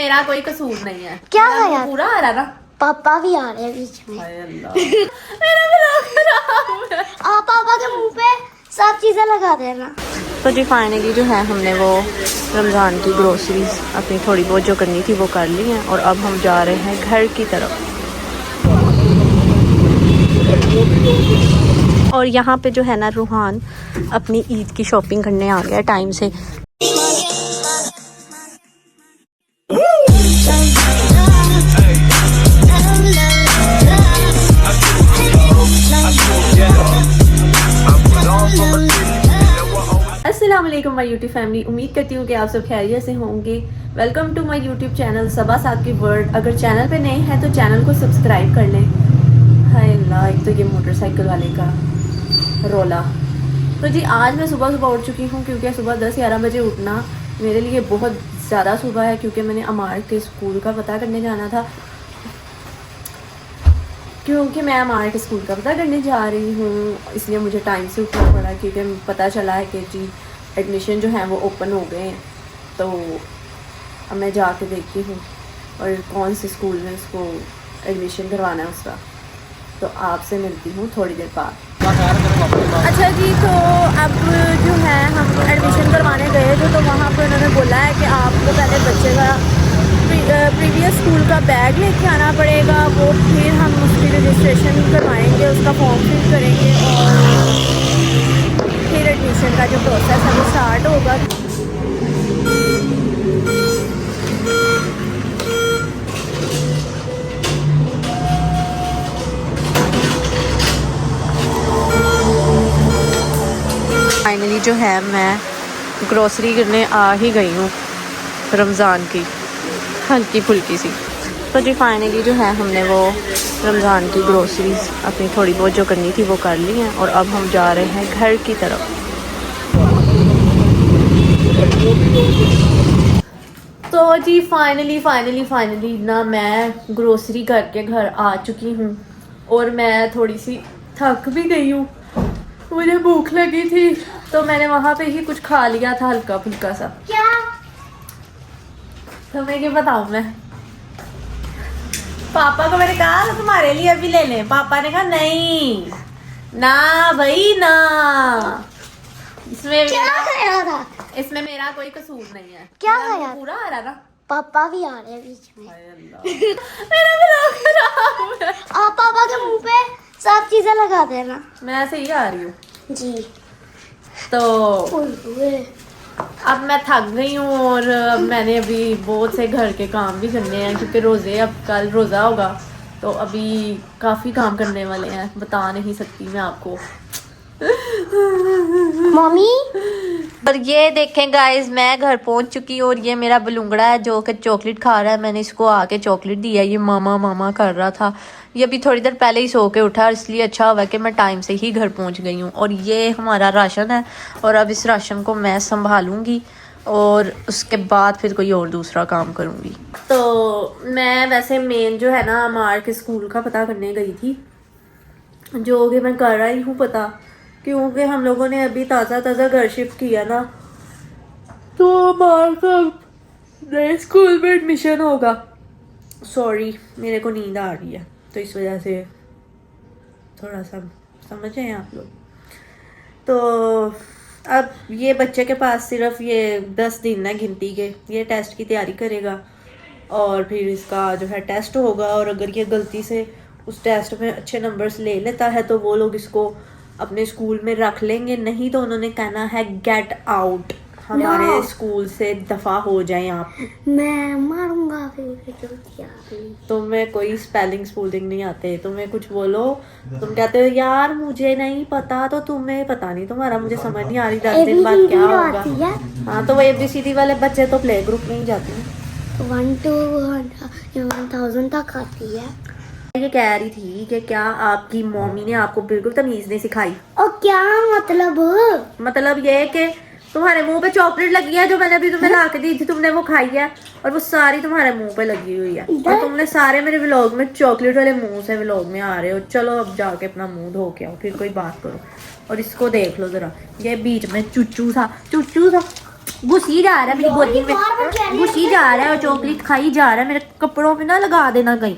मेरा कोई कसूर नहीं है। क्या है यार? पूरा आ रहा ना, पापा भी आ रहे हैं बीच में। हाय अल्लाह। मेरा ब्लॉग खराब है। आप पापा के मुंह पे सब चीजें लगा देना। तो जी फाइनली जो है हमने वो रमज़ान की ग्रोसरीज अपनी थोड़ी बहुत जो करनी थी वो कर ली हैं और अब हम जा रहे हैं घर की तरफ। और यहाँ पे जो है ना रूहान अपनी ईद की शॉपिंग करने आ गया टाइम से। अस्सलाम वालेकुम माय यूट्यूब फैमिली, उम्मीद करती हूँ कि आप सब खैरियत से होंगे। Welcome to my YouTube channel Saba साथ की वर्ड। अगर चैनल पे नए हैं तो चैनल को सब्सक्राइब कर लें। हाय अल्लाह, एक तो ये मोटरसाइकिल वाले का रोला। तो जी आज मैं सुबह सुबह उठ चुकी हूँ क्योंकि सुबह 10-11 बजे उठना मेरे लिए बहुत ज़्यादा सुबह है, क्योंकि मैंने अमार के स्कूल का पता करने जाना था। क्योंकि मैं अमार के स्कूल का पता करने जा रही हूँ, इसलिए मुझे टाइम से उठना पड़ा, क्योंकि पता चला है कि जी एडमिशन जो है वो ओपन हो गए हैं। तो अब मैं जाके देखती हूँ और कौन से स्कूल में उसको एडमिशन करवाना है उसका। तो आपसे मिलती हूँ थोड़ी देर बाद। अच्छा जी, तो अब जो है हम एडमिशन करवाने गए थे, तो वहाँ पर उन्होंने बोला है कि आपको पहले बच्चे का प्रीवियस स्कूल का बैग लेके आना पड़ेगा, वो फिर हम उसकी रजिस्ट्रेशन करवाएंगे, उसका फॉर्म फिल करेंगे और फिर एडमिशन का जो प्रोसेस है वो स्टार्ट होगा। फाइनली जो है मैं ग्रोसरी करने आ ही गई हूँ रमज़ान की, हल्की फुल्की सी। तो जी फाइनली जो है हमने वो रमज़ान की ग्रोसरीज अपनी थोड़ी बहुत जो करनी थी वो कर ली हैं और अब हम जा रहे हैं घर की तरफ। तो जी फाइनली ना मैं ग्रोसरी करके घर आ चुकी हूँ और मैं थोड़ी सी थक भी गई हूँ। मुझे भूख लगी थी तो मैंने वहाँ पे ही कुछ खा लिया था हल्का फुल्का सा। क्या तुम्हें क्या बताऊँ मैं? पापा को मैंने कहा तो तुम्हारे लिए अभी ले लें, पापा ने कहा नहीं ना भाई ना, इसमें क्या खाया था? इसमें मेरा कोई कसूर नहीं है। क्या मेरा खाया? पूरा आ रहा ना। पापा भी आ रहे हैं बीच में। हाय अल्लाह। मेरा ब्लॉग खराब है। आप पापा के मुंह पे सब चीजें लगा देना। मैं ऐसे ही आ रही हूँ। जी। तो ओए, अब मैं थक गई हूँ और अब मैंने अभी बहुत से घर के काम भी करने हैं, क्योंकि रोज़े अब कल रोज़ा होगा, तो अभी काफ़ी काम करने वाले हैं, बता नहीं सकती मैं आपको। मम्मी और ये देखें गाइस, मैं घर पहुंच चुकी हूँ और ये मेरा बलूंगड़ा है जो कि चॉकलेट खा रहा है। मैंने इसको आके चॉकलेट दिया, ये मामा मामा कर रहा था। ये अभी थोड़ी देर पहले ही सो के उठा और इसलिए अच्छा हुआ कि मैं टाइम से ही घर पहुंच गई हूँ। और ये हमारा राशन है और अब इस राशन को मैं संभालूंगी और उसके बाद फिर कोई और दूसरा काम करूँगी। तो मैं वैसे मेन जो है ना अमार के स्कूल का पता करने गई थी, जो कि मैं कर रही हूँ पता, क्योंकि हम लोगों ने अभी ताज़ा घर शिफ्ट किया ना, तो अमार का नए स्कूल में एडमिशन होगा। सॉरी, मेरे को नींद आ रही है तो इस वजह से थोड़ा सा समझ रहे हैं आप लोग। तो अब ये बच्चे के पास सिर्फ ये 10 दिन है गिनती के, ये टेस्ट की तैयारी करेगा और फिर इसका जो है टेस्ट होगा, और अगर ये गलती से उस टेस्ट में अच्छे नंबर्स ले लेता है तो वो लोग इसको अपने स्कूल में रख लेंगे, नहीं तो उन्होंने कहना है गेट आउट, हमारे स्कूल से दफा हो जाए आप। मैं मारूंगा फिर। तुम्हें कोई स्पेलिंग स्पूलिंग नहीं आते, तुम्हें कुछ बोलो तुम कहते हो यार मुझे नहीं पता, तो तुम्हें पता नहीं तुम्हारा, मुझे समझ नहीं आ रही 10 दिन बाद क्या होगा। हाँ, तो वो ABCD वाले बच्चे तो प्ले ग्रुप में ही जाते हैं। 1 to 1000 तक आती है। ये कह रही थी कि क्या आपकी मम्मी ने आपको बिल्कुल तमीज नहीं सिखाई? और क्या मतलब ये कि तुम्हारे मुंह पे चॉकलेट लगी है, जो मैंने अभी तुम्हें ला के दी थी, तुमने वो खाई है और वो सारी तुम्हारे मुंह पे लगी हुई है, और तुमने सारे मेरे व्लॉग में चॉकलेट वाले मुंह से व्लॉग में आ रहे हो। चलो अब जाके अपना मुंह धो के आओ, फिर कोई बात करो। और इसको देख लो जरा, ये बीच में चुच्चू सा घुसी जा रहा है मेरी गोदी में, घुसी जा रहा है और चॉकलेट खाई जा रहा है, मेरे कपड़ों पे ना लगा देना कहीं।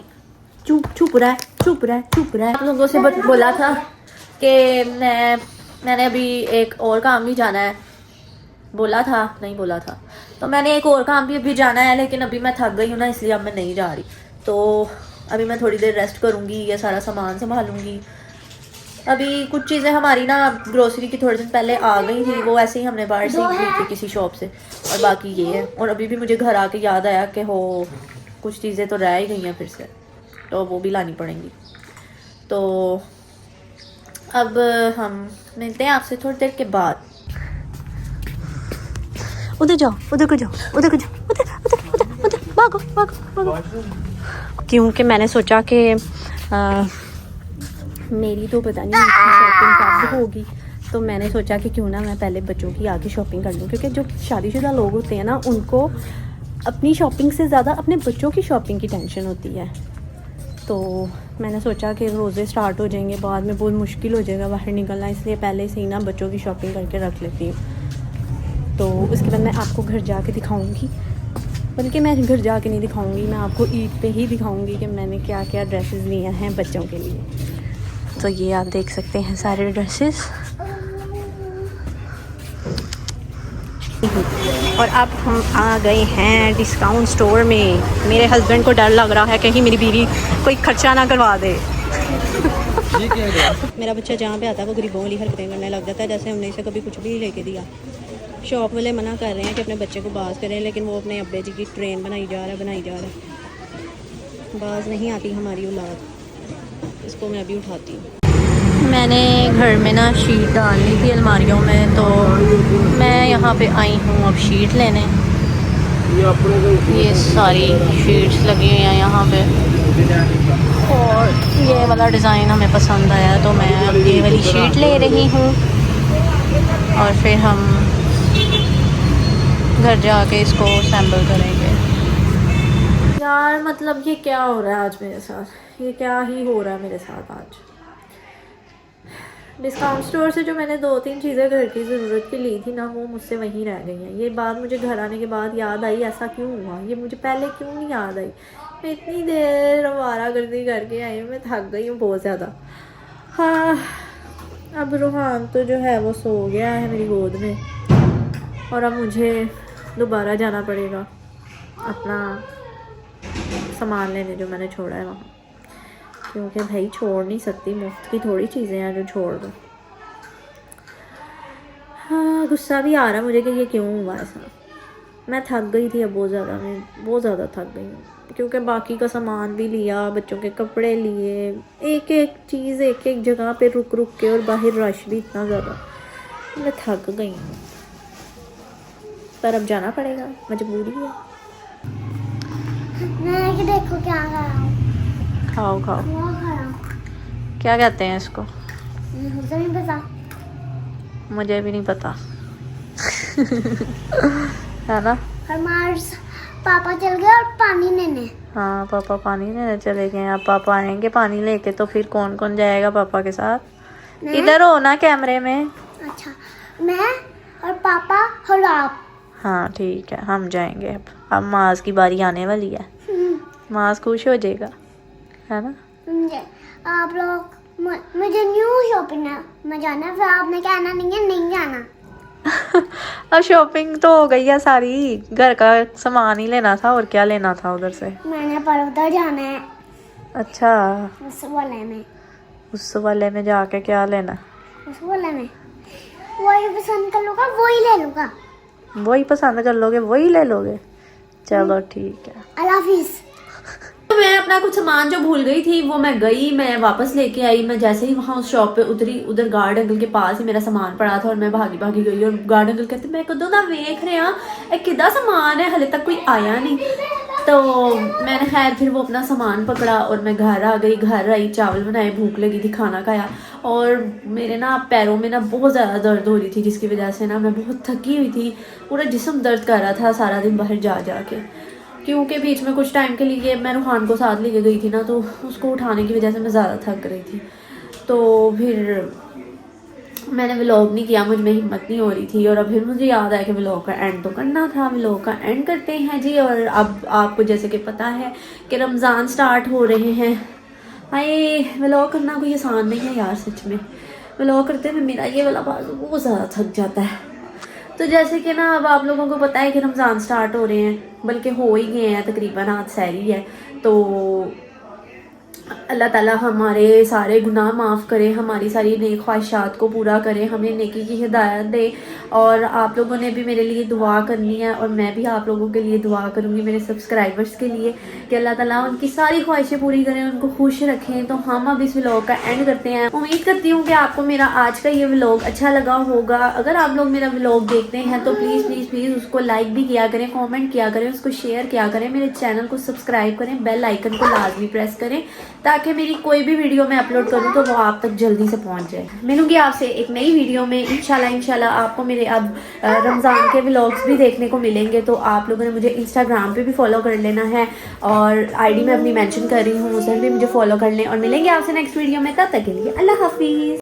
चुप रहा है, चुप रहा है, चुप रहा है। आप लोगों से बोला था कि मैंने अभी एक और काम भी जाना है, बोला था नहीं बोला था, तो मैंने एक और काम भी अभी जाना है, लेकिन अभी मैं थक गई हूँ ना, इसलिए अब मैं नहीं जा रही। तो अभी मैं थोड़ी देर रेस्ट करूँगी, ये सारा सामान संभालूंगी। अभी कुछ चीज़ें हमारी ना ग्रोसरी की थोड़े दिन पहले आ गई थी, वो ऐसे ही हमने बाहर से ही खरीदी थी किसी शॉप से, और बाकी ये है। और अभी भी मुझे घर आके याद आया कि हो कुछ चीज़ें तो रह ही गई हैं फिर से, तो वो भी लानी पड़ेंगी। तो अब हम मिलते हैं आपसे थोड़ी देर के बाद। उधर जाओ, उधर को जाओ, उधर को जाओ, उधर उधर उधर उधर, भागो भागो भागो। क्योंकि मैंने सोचा कि मेरी तो पता नहीं शॉपिंग कब होगी, तो मैंने सोचा कि क्यों ना मैं पहले बच्चों की आगे शॉपिंग कर लूँ, क्योंकि जो शादीशुदा लोग होते हैं ना, उनको अपनी शॉपिंग से ज़्यादा अपने बच्चों की शॉपिंग की टेंशन होती है। तो मैंने सोचा कि रोज़े स्टार्ट हो जाएंगे, बाद में बहुत मुश्किल हो जाएगा बाहर निकलना, इसलिए पहले से ही ना बच्चों की शॉपिंग करके रख लेती हूँ। तो उसके बाद मैं आपको घर जाके दिखाऊंगी, बल्कि मैं घर जाके नहीं दिखाऊंगी, मैं आपको ईद पे ही दिखाऊंगी कि मैंने क्या क्या ड्रेसेस लिए हैं बच्चों के लिए। तो ये आप देख सकते हैं सारे ड्रेसेस। और अब हम आ गए हैं डिस्काउंट स्टोर में। मेरे हस्बैंड को डर लग रहा है कहीं मेरी बीवी कोई खर्चा ना करवा दे। मेरा बच्चा जहाँ पे आता है वो गरीबों वाली हरकतें करने लग जाता है, जैसे हमने इसे कभी कुछ भी नहीं लेके दिया। शॉप वाले मना कर रहे हैं कि अपने बच्चे को बाज करें, लेकिन वो अपने अब्बे जी की ट्रेन बनाई जा रहा है। बाज नहीं आती हमारी औलाद, इसको मैं अभी उठाती हूँ। मैंने घर में ना शीट डालनी थी अलमारियों में, तो मैं यहाँ पे आई हूँ अब शीट लेने। ये सारी शीट्स लगी हुई हैं यहाँ पे, और ये वाला डिज़ाइन हमें पसंद आया, तो मैं अब ये वाली शीट ले रही हूँ, और फिर हम घर जाके इसको असेंबल करेंगे। यार मतलब ये क्या हो रहा है आज मेरे साथ, ये क्या ही हो रहा है मेरे साथ आज। डिस्काउंट स्टोर से जो मैंने 2-3 चीज़ें घर की ज़रूरत की ली थी ना, वो मुझसे वहीं रह गई हैं। ये बात मुझे घर आने के बाद याद आई, ऐसा क्यों हुआ, ये मुझे पहले क्यों नहीं याद आई। मैं इतनी देर आवारागर्दी करके आई हूँ, मैं थक गई हूँ बहुत ज़्यादा। हाँ, अब रूहान तो जो है वो सो गया है मेरी गोद में, और अब मुझे दोबारा जाना पड़ेगा अपना सामान लेने जो मैंने छोड़ा है वहाँ, क्योंकि भाई छोड़ नहीं सकती, मुफ्त की थोड़ी चीज़ें हैं जो छोड़ दो। हाँ, गुस्सा भी आ रहा है मुझे कि ये क्यों हुआ ऐसा। मैं थक गई थी अब बहुत ज़्यादा, मैं बहुत ज़्यादा थक गई हूँ, क्योंकि बाकी का सामान भी लिया, बच्चों के कपड़े लिए, एक एक चीज़ एक एक जगह पे रुक रुक के, और बाहर रश भी इतना ज़्यादा, मैं थक गई हूँ। पर अब जाना पड़ेगा, मजबूरी है। मैं देखो क्या कर रहा हूँ। खाओ खाओ। वो खा रहा हूँ। क्या कहते हैं इसको, मुझे नहीं पता। मुझे भी नहीं पता। है ना। हमारे पापा चल गए और पानी लेने। हाँ, पापा पानी लेने चले गए। अब पापा आएंगे पानी लेके, तो फिर कौन कौन जाएगा पापा के साथ? इधर हो ना कैमरे में। अच्छा, मैं और पापा और आप। हाँ ठीक है, हम जाएंगे। अब माज की बारी आने वाली है, माज खुश हो जाएगा, है ना। मुझे आप लोग मुझे न्यू शॉपिंग में जाना है, फिर आपने कहना नहीं है नहीं जाना। अब शॉपिंग तो हो गई है सारी, घर का सामान ही लेना था, और क्या लेना था उधर से। मैंने पर उधर जाना है। अच्छा, उस वाले में। उस वाले में जाके क्या लेना? उस वाले में वही पसंद कर लूँगा, वही ले लूँगा। वही पसंद कर लोगे, वही ले लोगे। चलो ठीक है, अल्लाह हाफिज़। तो मैं अपना कुछ सामान जो भूल गई थी वो मैं गई, मैं वापस लेके आई। मैं जैसे ही वहाँ उस शॉप पे उतरी, उधर गार्ड अंकल के पास ही मेरा सामान पड़ा था, और मैं भागी भागी गई, और गार्ड अंकल कहते मैं कदों ना वेख रहे हैं किदा सामान है, हले तक कोई आया नहीं। तो मैंने खैर फिर वो अपना सामान पकड़ा, और मैं घर आ गई। घर आई, चावल बनाए, भूख लगी थी, खाना खाया, और मेरे ना पैरों में ना बहुत ज़्यादा दर्द हो रही थी, जिसकी वजह से ना मैं बहुत थकी हुई थी, पूरा जिस्म दर्द कर रहा था सारा दिन बाहर जा जा के। क्योंकि बीच में कुछ टाइम के लिए मैं रूहान को साथ लेके गई थी ना, तो उसको उठाने की वजह से मैं ज़्यादा थक रही थी। तो फिर मैंने व्लॉग नहीं किया, मुझ में हिम्मत नहीं हो रही थी। और अब फिर मुझे याद आया कि व्लॉग का एंड तो करना था। व्लॉग का एंड करते हैं जी। और अब आपको जैसे कि पता है कि रमज़ान स्टार्ट हो रहे हैं। हाय, व्लॉग करना कोई आसान नहीं है यार, सच में। व्लॉग करते हुए मेरा ये वाला बाजू बहुत ज़्यादा थक जाता है। तो जैसे कि ना अब आप लोगों को पता है कि रमज़ान स्टार्ट हो रहे हैं, बल्कि हो ही गए हैं तकरीबन, आज सहरी है। तो अल्लाह ताला हमारे सारे गुनाह माफ़ करे, हमारी सारी नेक ख्वाहिशात को पूरा करे, हमें नेकी की हिदायत दे। और आप लोगों ने भी मेरे लिए दुआ करनी है और मैं भी आप लोगों के लिए दुआ करूँगी, मेरे सब्सक्राइबर्स के लिए, कि अल्लाह ताला उनकी सारी ख्वाहिशें पूरी करें, उनको खुश रखें। तो हम अब इस व्लॉग का एंड करते हैं। उम्मीद करती हूँ कि आपको मेरा आज का ये व्लॉग अच्छा लगा होगा। अगर आप लोग मेरा व्लॉग देखते हैं तो प्लीज़ प्लीज़ प्लीज़ उसको लाइक भी किया करें, कॉमेंट किया करें, उसको शेयर किया करें, मेरे चैनल को सब्सक्राइब करें, बेल आइकन को लाजमी प्रेस करें, ताकि मेरी कोई भी वीडियो मैं अपलोड करूँ तो वो आप तक जल्दी से पहुँच जाए। मिलूंगी आपसे एक नई वीडियो में इंशाल्लाह। आपको मेरे अब रमज़ान के व्लॉग्स भी देखने को मिलेंगे। तो आप लोगों ने मुझे इंस्टाग्राम पे भी फॉलो कर लेना है और आईडी मैं अपनी मेंशन कर रही हूँ, उसे भी मुझे फॉलो कर लें। और मिलेंगे आपसे नेक्स्ट वीडियो में, तब तक के लिए अल्लाह हाफिज़।